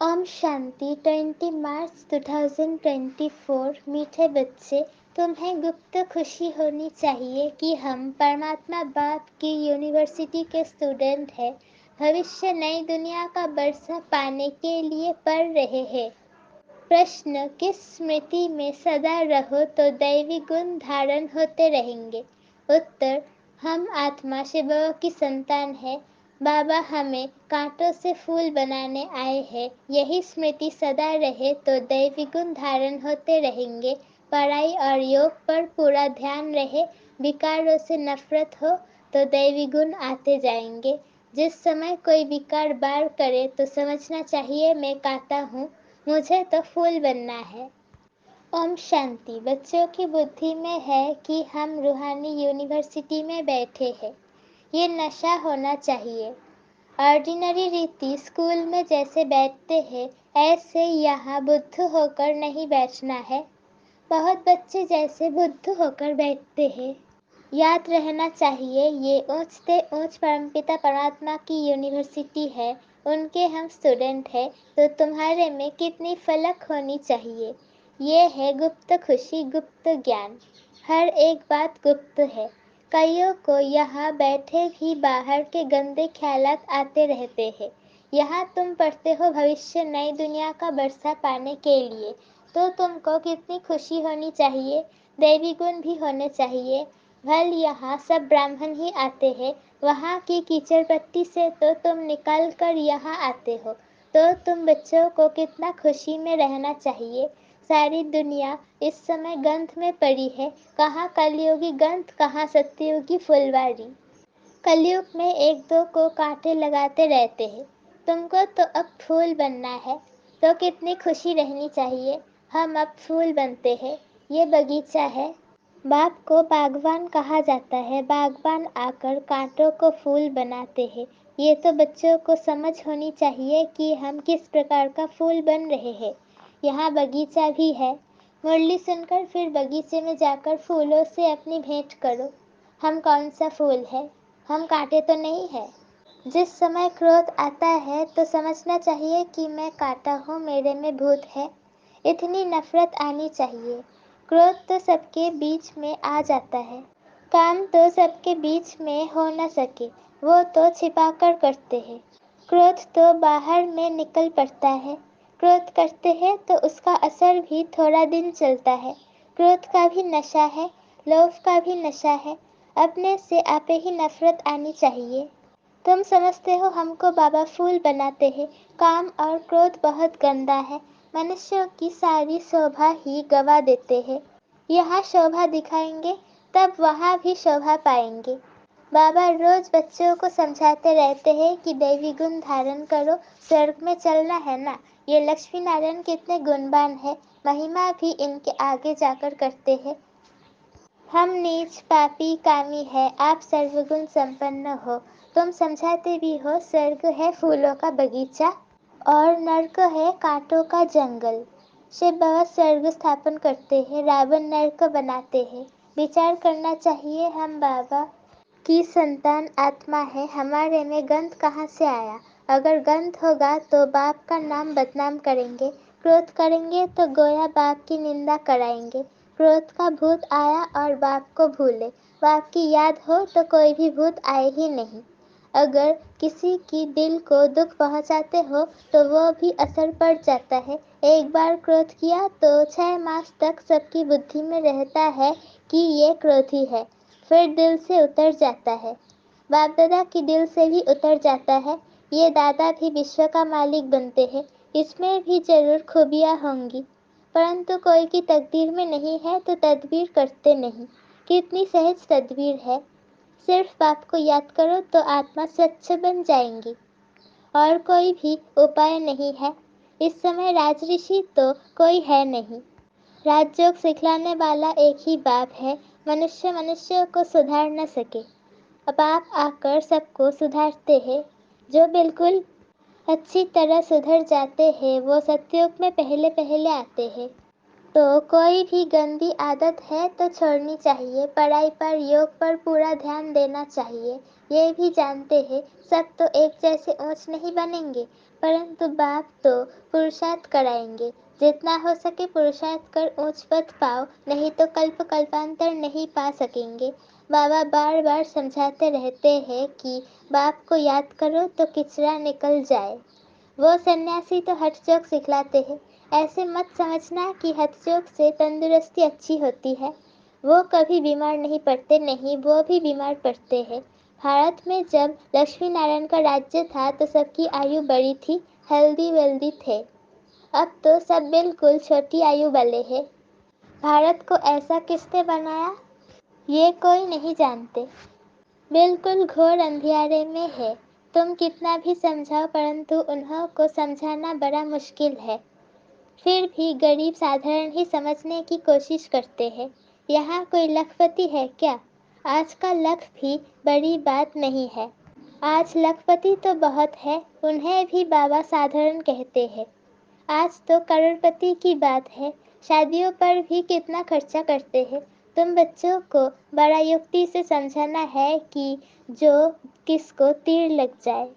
ओम शांति 20 मार्च 2024। मीठे बच्चे, तुम्हें गुप्त खुशी होनी चाहिए कि हम परमात्मा बाप की यूनिवर्सिटी के स्टूडेंट हैं। भविष्य नई दुनिया का बरसा पाने के लिए पढ़ रहे हैं। प्रश्न, किस स्मृति में सदा रहो तो दैवी गुण धारण होते रहेंगे? उत्तर, हम आत्मा शिव बाबा की संतान है। बाबा हमें कांटों से फूल बनाने आए हैं। यही स्मृति सदा रहे तो दैवी गुण धारण होते रहेंगे। पढ़ाई और योग पर पूरा ध्यान रहे। विकारों से नफरत हो तो दैवी गुण आते जाएंगे। जिस समय कोई विकार बार करे तो समझना चाहिए मैं कांटा हूँ, मुझे तो फूल बनना है। ओम शांति। बच्चों की बुद्धि में है कि हम रूहानी यूनिवर्सिटी में बैठे हैं। ये नशा होना चाहिए। ऑर्डिनरी रीति स्कूल में जैसे बैठते हैं ऐसे यहाँ बुद्ध होकर नहीं बैठना है। बहुत बच्चे जैसे बुद्ध होकर बैठते हैं। याद रहना चाहिए ये ऊंच से ऊंच परमपिता परमात्मा की यूनिवर्सिटी है। उनके हम स्टूडेंट हैं तो तुम्हारे में कितनी फलक होनी चाहिए। ये है गुप्त खुशी, गुप्त ज्ञान। हर एक बात गुप्त है। कईयों को यहाँ बैठे भी बाहर के गंदे ख्यालात आते रहते हैं। यहाँ तुम पढ़ते हो भविष्य नई दुनिया का बरसा पाने के लिए, तो तुमको कितनी खुशी होनी चाहिए। दैवी गुण भी होने चाहिए। भल यहाँ सब ब्राह्मण ही आते हैं। वहाँ की कीचड़ पट्टी से तो तुम निकल कर यहाँ आते हो, तो तुम बच्चों को कितना खुशी में रहना चाहिए। सारी दुनिया इस समय गंध में पड़ी है। कहाँ कलयुगी गंध, कहाँ सत्ययुगी फुलवारी। कलयुग में एक दो को कांटे लगाते रहते हैं। तुमको तो अब फूल बनना है, तो कितनी खुशी रहनी चाहिए। हम अब फूल बनते हैं। ये बगीचा है। बाग को बागवान कहा जाता है। बागवान आकर कांटों को फूल बनाते हैं। ये तो बच्चों को समझ होनी चाहिए कि हम किस प्रकार का फूल बन रहे हैं। यहाँ बगीचा भी है। मुरली सुनकर फिर बगीचे में जाकर फूलों से अपनी भेंट करो। हम कौन सा फूल है? हम कांटे तो नहीं है। जिस समय क्रोध आता है तो समझना चाहिए कि मैं कांटा हूँ, मेरे में भूत है। इतनी नफरत आनी चाहिए। क्रोध तो सबके बीच में आ जाता है। काम तो सबके बीच में हो न सके, वो तो छिपाकर करते हैं। क्रोध तो बाहर में निकल पड़ता है। क्रोध करते हैं तो उसका असर भी थोड़ा दिन चलता है। क्रोध का भी नशा है, लोभ का भी नशा है। अपने से आपे ही नफरत आनी चाहिए। तुम समझते हो हमको बाबा फूल बनाते हैं। काम और क्रोध बहुत गंदा है। मनुष्यों की सारी शोभा ही गवा देते हैं। यहाँ शोभा दिखाएंगे तब वहाँ भी शोभा पाएंगे। बाबा रोज बच्चों को समझाते रहते हैं कि दैवी गुण धारण करो, स्वर्ग में चलना है ना। ये लक्ष्मी नारायण कितने गुणवान है, महिमा भी इनके आगे जाकर करते हैं। हम नीच पापी कामी है, आप सर्वगुण संपन्न हो। तुम समझाते भी हो स्वर्ग है फूलों का बगीचा और नर्क है कांटों का जंगल। शिव बाबा स्वर्ग स्थापन करते हैं, रावण नर्क बनाते हैं। विचार करना चाहिए हम बाबा की संतान आत्मा है, हमारे में गंध कहाँ से आया। अगर गंध होगा तो बाप का नाम बदनाम करेंगे। क्रोध करेंगे तो गोया बाप की निंदा कराएंगे। क्रोध का भूत आया और बाप को भूले। बाप की याद हो तो कोई भी भूत आए ही नहीं। अगर किसी की दिल को दुख पहुंचाते हो तो वो भी असर पड़ जाता है। एक बार क्रोध किया तो 6 मास तक सबकी बुद्धि में रहता है कि ये क्रोधी है, फिर दिल से उतर जाता है। बाप दादा की दिल से भी उतर जाता है। ये दादा भी विश्व का मालिक बनते हैं। इसमें भी जरूर खूबियाँ होंगी, परंतु कोई की तकदीर में नहीं है तो तदबीर करते नहीं। कितनी सहज तदबीर है। सिर्फ बाप को याद करो तो आत्मा स्वच्छ बन जाएंगी। और कोई भी उपाय नहीं है। इस समय राजऋषि तो कोई है नहीं। राजयोग सिखलाने वाला एक ही बाप है। मनुष्य मनुष्य को सुधार न सके। बाप आकर सबको सुधारते हैं। जो बिल्कुल अच्छी तरह सुधर जाते हैं वो सतयुग में पहले पहले आते हैं। तो कोई भी गंदी आदत है तो छोड़नी चाहिए। पढ़ाई पर, योग पर पूरा ध्यान देना चाहिए। ये भी जानते हैं सब तो एक जैसे ऊंच नहीं बनेंगे, परंतु बाप तो पुरुषार्थ कराएंगे। जितना हो सके पुरुषार्थ कर ऊंच पद पाओ, नहीं तो कल्प कल्पांतर नहीं पा सकेंगे। बाबा बार बार समझाते रहते हैं कि बाप को याद करो तो किचरा निकल जाए। वो सन्यासी तो हठयोग सिखलाते हैं। ऐसे मत समझना कि हठयोग से तंदुरुस्ती अच्छी होती है। वो कभी बीमार नहीं पड़ते, नहीं वो भी बीमार पड़ते हैं। भारत में जब लक्ष्मी नारायण का राज्य था तो सबकी आयु बड़ी थी, हेल्दी वेल्दी थे। अब तो सब बिल्कुल छोटी आयु वाले हैं। भारत को ऐसा किसने बनाया, ये कोई नहीं जानते। बिल्कुल घोर अंधियारे में है। तुम कितना भी समझाओ परंतु उन्हों को समझाना बड़ा मुश्किल है। फिर भी गरीब साधारण ही समझने की कोशिश करते हैं। यहाँ कोई लखपति है क्या? आज का लख भी बड़ी बात नहीं है। आज लखपति तो बहुत है, उन्हें भी बाबा साधारण कहते हैं। आज तो करोड़पति की बात है। शादियों पर भी कितना खर्चा करते हैं। तुम बच्चों को बड़ा युक्ति से समझाना है कि जो किसको तीर लग जाए।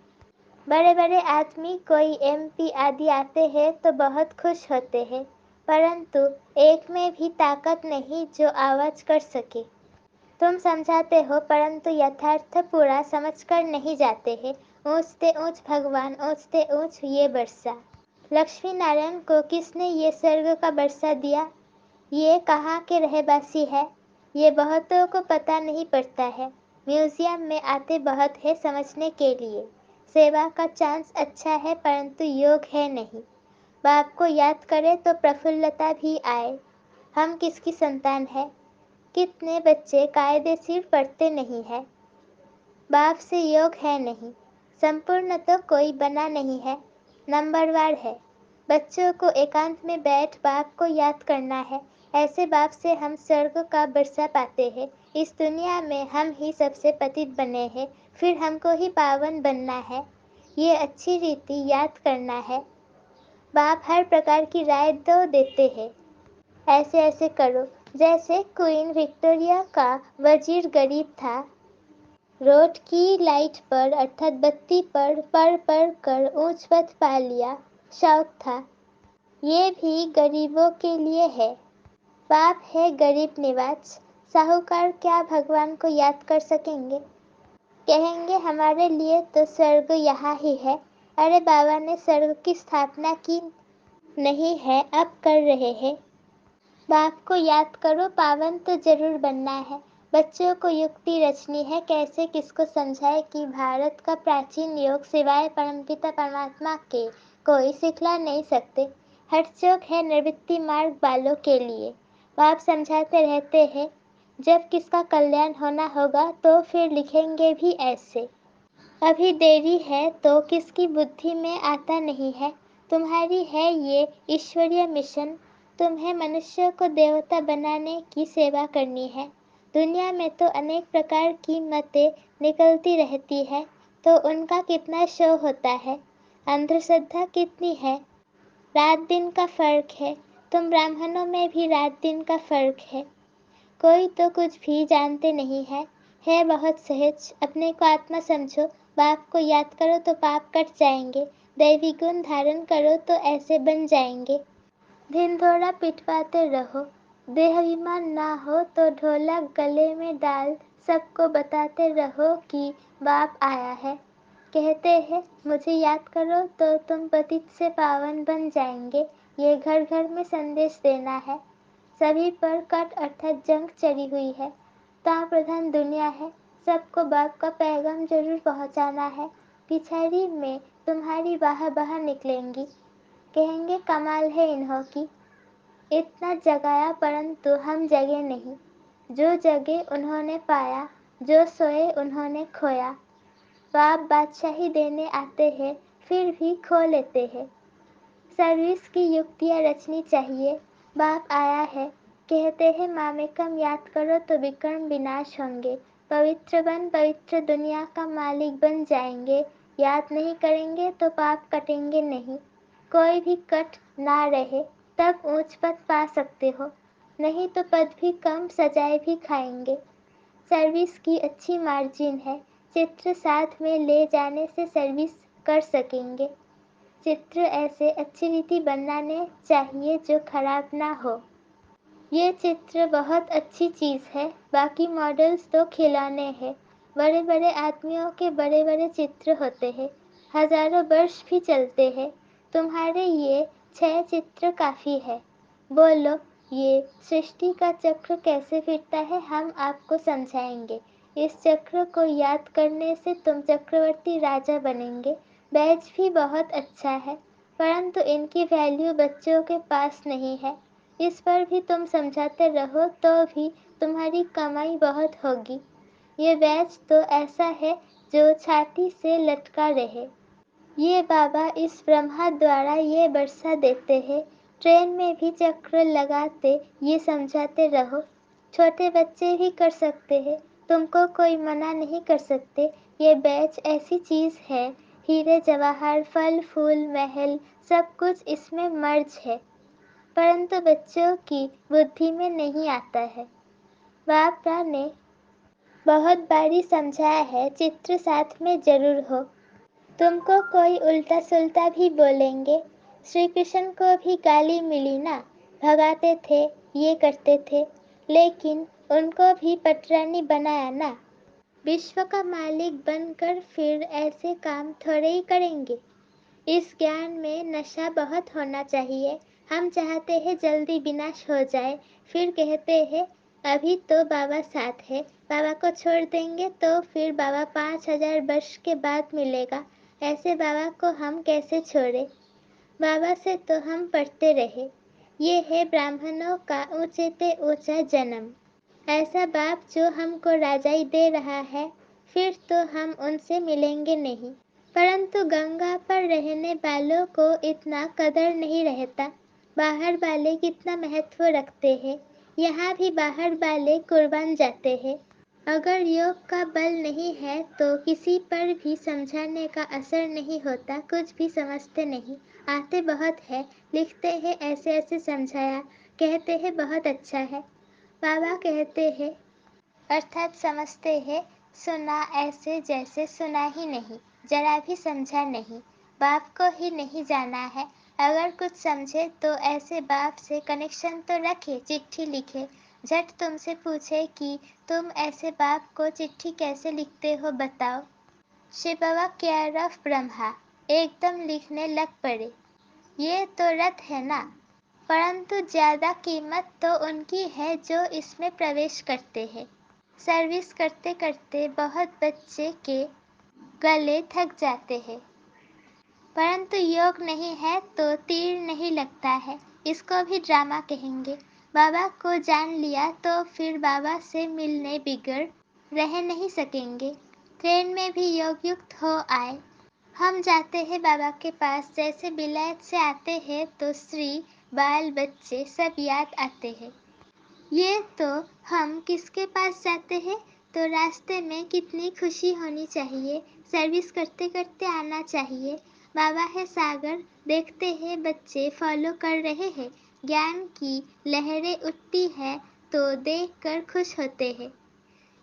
बड़े बड़े आदमी कोई MP आदि आते हैं तो बहुत खुश होते हैं, परंतु एक में भी ताकत नहीं जो आवाज कर सके। तुम समझाते हो परंतु यथार्थ पूरा समझकर नहीं जाते हैं। ऊंचते ऊंच भगवान, ऊंचते ऊंच ये बरसा। लक्ष्मी नारायण को किसने ये स्वर्ग का बरसा दिया? ये कहाँ के रहवासी है? ये बहुतों को पता नहीं पड़ता है। म्यूजियम में आते बहुत है समझने के लिए। सेवा का चांस अच्छा है परंतु योग है नहीं। बाप को याद करे तो प्रफुल्लता भी आए। हम किसकी संतान है? कितने बच्चे कायदे सिर पढ़ते नहीं है। बाप से योग है नहीं। संपूर्ण तो कोई बना नहीं है, नंबरवार है। बच्चों को एकांत में बैठ बाप को याद करना है। ऐसे बाप से हम स्वर्ग का बरसा पाते हैं। इस दुनिया में हम ही सबसे पतित बने हैं, फिर हमको ही पावन बनना है। ये अच्छी रीति याद करना है। बाप हर प्रकार की राय तो देते हैं। ऐसे ऐसे करो। जैसे क्वीन विक्टोरिया का वजीर गरीब था, रोड की लाइट पर अर्थात बत्ती पर पढ़ कर ऊंच पद पा लिया, शौक था। ये भी गरीबों के लिए है। बाप है गरीब निवाज। साहूकार क्या भगवान को याद कर सकेंगे? कहेंगे हमारे लिए तो स्वर्ग यहाँ ही है। अरे बाबा ने स्वर्ग की स्थापना की नहीं है, अब कर रहे हैं। बाप को याद करो, पावन तो जरूर बनना है। बच्चों को युक्ति रचनी है, कैसे किसको समझाए कि भारत का प्राचीन योग सिवाय परमपिता परमात्मा के कोई सिखला नहीं सकते। हठयोग है निवृत्ति मार्ग बालों के लिए। बाप समझाते रहते हैं, जब किसका कल्याण होना होगा तो फिर लिखेंगे भी ऐसे। अभी देरी है तो किसकी बुद्धि में आता नहीं है। तुम्हारी है ये ईश्वरीय मिशन। तुम्हें मनुष्य को देवता बनाने की सेवा करनी है। दुनिया में तो अनेक प्रकार की मतें निकलती रहती है, तो उनका कितना शो होता है, अंधश्रद्धा कितनी है। रात दिन का फर्क है। तुम ब्राह्मणों में भी रात दिन का फर्क है। कोई तो कुछ भी जानते नहीं है बहुत सहज। अपने को आत्मा समझो, बाप को याद करो तो पाप कट जाएंगे। दैवी गुण धारण करो तो ऐसे बन जाएंगे। ढिंढोरा पिटवाते रहो, देहाभिमान ना हो तो ढोलक गले में डाल सबको बताते रहो कि बाप आया है। कहते हैं मुझे याद करो तो तुम पतित से पावन बन जाएंगे। ये घर घर में संदेश देना है। सभी पर कट अर्थात जंग चढ़ी हुई है। ताप प्रधान दुनिया है, सबको बाप का पैगाम जरूर पहुंचाना है। पिछाड़ी में तुम्हारी बाह बाह निकलेंगी, कहेंगे कमाल है इन्हों की। इतना जगाया परंतु हम जगे नहीं। जो जगे उन्होंने पाया, जो सोए उन्होंने खोया। बाप बादशाही देने आते हैं, फिर भी खो लेते हैं। सर्विस की युक्तियाँ रचनी चाहिए। बाप आया है, कहते हैं मामेकम याद करो तो विक्रम विनाश होंगे। पवित्र बन पवित्र दुनिया का मालिक बन जाएंगे। याद नहीं करेंगे तो पाप कटेंगे नहीं। कोई भी कट ना रहे। तब ऊंच पद पा सकते हो, नहीं तो पद भी कम सजाए भी खाएंगे। सर्विस की अच्छी मार्जिन है, चित्र साथ में ले जाने से सर्विस कर सकेंगे। चित्र ऐसे अच्छी रीति बनाने चाहिए जो खराब ना हो। ये चित्र बहुत अच्छी चीज़ है, बाकी मॉडल्स तो खिलौने हैं। बड़े बड़े आदमियों के बड़े बड़े चित्र होते हैं, हजारों वर्ष भी चलते हैं। तुम्हारे ये 6 चित्र काफ़ी है। बोलो, ये सृष्टि का चक्र कैसे फिरता है हम आपको समझाएंगे। इस चक्र को याद करने से तुम चक्रवर्ती राजा बनेंगे। बैज भी बहुत अच्छा है, परंतु इनकी वैल्यू बच्चों के पास नहीं है। इस पर भी तुम समझाते रहो तो भी तुम्हारी कमाई बहुत होगी। ये बैच तो ऐसा है जो छाती से लटका रहे। ये बाबा इस ब्रह्मा द्वारा ये वर्षा देते हैं। ट्रेन में भी चक्र लगाते ये समझाते रहो। छोटे बच्चे भी कर सकते हैं, तुमको कोई मना नहीं कर सकते। ये बैच ऐसी चीज़ है, हीरे जवाहर फल फूल महल सब कुछ इसमें मर्ज है, परंतु बच्चों की बुद्धि में नहीं आता है। बाबा ने बहुत बारी समझाया है, चित्र साथ में जरूर हो। तुमको कोई उल्टा सुल्टा भी बोलेंगे। श्री कृष्ण को भी गाली मिली ना, भगाते थे, ये करते थे, लेकिन उनको भी पटरानी बनाया ना। विश्व का मालिक बनकर फिर ऐसे काम थोड़े ही करेंगे। इस ज्ञान में नशा बहुत होना चाहिए। हम चाहते हैं जल्दी विनाश हो जाए, फिर कहते हैं अभी तो बाबा साथ है, बाबा को छोड़ देंगे तो फिर बाबा 5000 वर्ष के बाद मिलेगा। ऐसे बाबा को हम कैसे छोड़े। बाबा से तो हम पढ़ते रहे। ये है ब्राह्मणों का ऊंचे से ऊंचा जन्म। ऐसा बाप जो हमको राजाई दे रहा है, फिर तो हम उनसे मिलेंगे नहीं। परंतु गंगा पर रहने वालों को इतना कदर नहीं रहता। बाहर वाले कितना महत्व रखते हैं, यहाँ भी बाहर वाले कुर्बान जाते हैं। अगर योग का बल नहीं है तो किसी पर भी समझाने का असर नहीं होता, कुछ भी समझते नहीं। आते बहुत है, लिखते हैं ऐसे ऐसे समझाया, कहते हैं बहुत अच्छा है। बाबा कहते हैं अर्थात समझते हैं, सुना ऐसे जैसे सुना ही नहीं, जरा भी समझा नहीं। बाप को ही नहीं जाना है। अगर कुछ समझे तो ऐसे बाप से कनेक्शन तो रखे, चिट्ठी लिखे, झट तुमसे पूछे कि तुम ऐसे बाप को चिट्ठी कैसे लिखते हो बताओ। शिव बाबा केयर ऑफ ब्रह्मा एकदम लिखने लग पड़े। ये तो रथ है ना, परंतु ज्यादा कीमत तो उनकी है जो इसमें प्रवेश करते हैं। सर्विस करते करते बहुत बच्चे के गले थक जाते हैं, परंतु योग नहीं है तो तीर नहीं लगता है। इसको भी ड्रामा कहेंगे। बाबा को जान लिया तो फिर बाबा से मिलने बिगड़ रह नहीं सकेंगे। ट्रेन में भी योग युक्त हो आए। हम जाते हैं बाबा के पास, जैसे विलायत से आते हैं तो स्त्री बाल बच्चे सब याद आते हैं। ये तो हम किसके पास जाते हैं तो रास्ते में कितनी खुशी होनी चाहिए, सर्विस करते करते आना चाहिए। बाबा है सागर, देखते हैं बच्चे फॉलो कर रहे हैं, ज्ञान की लहरें उठती है तो देखकर खुश होते हैं।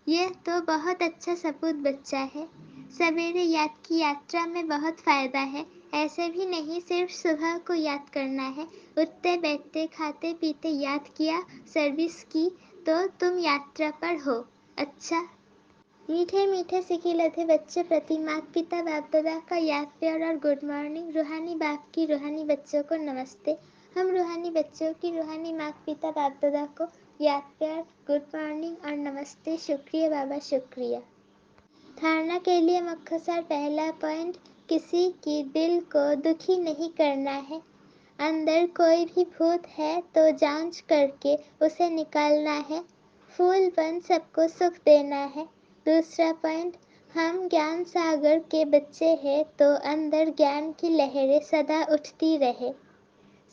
यह तो बहुत अच्छा सपूत बच्चा है। सवेरे याद की यात्रा में बहुत फायदा है। ऐसे भी नहीं सिर्फ सुबह को याद करना है, उठते बैठते खाते पीते याद किया, सर्विस की तो तुम यात्रा पर हो। अच्छा, मीठे मीठे सिकी लधे बच्चे प्रति माता पिता बाप दादा का याद प्यार और गुड मॉर्निंग। रूहानी बाप की रूहानी बच्चों को नमस्ते। हम रूहानी बच्चों की रूहानी माता पिता बाप दादा को याद प्यार गुड मॉर्निंग और नमस्ते। शुक्रिया बाबा, शुक्रिया। धारणा के लिए मुख्तसर पहला पॉइंट, किसी की दिल को दुखी नहीं करना है। अंदर कोई भी भूत है तो जांच करके उसे निकालना है। फूल बन सबको सुख देना है। दूसरा पॉइंट, हम ज्ञान सागर के बच्चे हैं तो अंदर ज्ञान की लहरें सदा उठती रहे।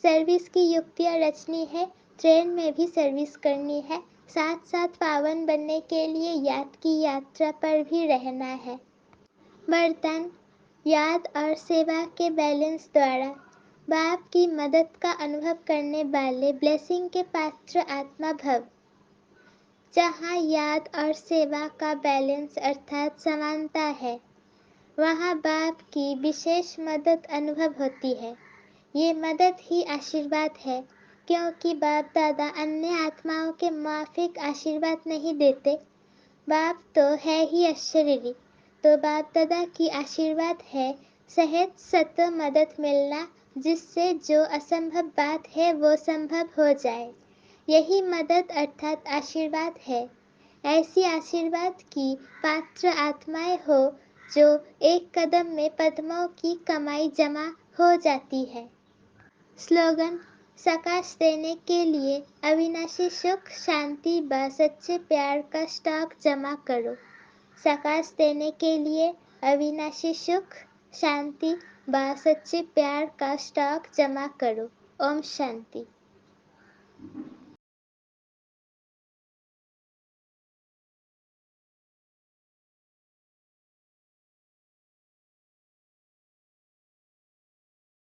सर्विस की युक्तियाँ रचनी है, ट्रेन में भी सर्विस करनी है, साथ साथ पावन बनने के लिए याद की यात्रा पर भी रहना है। वरदान, याद और सेवा के बैलेंस द्वारा बाप की मदद का अनुभव करने वाले ब्लेसिंग के पात्र आत्मा भव, जहाँ याद और सेवा का बैलेंस अर्थात समानता है, वहाँ बाप की विशेष मदद अनुभव होती है। ये मदद ही आशीर्वाद है, क्योंकि बाप दादा अन्य आत्माओं के माफिक आशीर्वाद नहीं देते। बाप तो है ही अशरीरी, तो बाप दादा की आशीर्वाद है सहज सत मदद मिलना, जिससे जो असंभव बात है वो संभव हो जाए। यही मदद अर्थात आशीर्वाद है। ऐसी आशीर्वाद की पात्र आत्माएं हो जो एक कदम में पद्मों की कमाई जमा हो जाती है। स्लोगन: सकाश देने के लिए अविनाशी सुख शांति व सच्चे प्यार का स्टॉक जमा करो। सकाश देने के लिए अविनाशी सुख शांति व सच्चे प्यार का स्टॉक जमा करो। ओम शांति।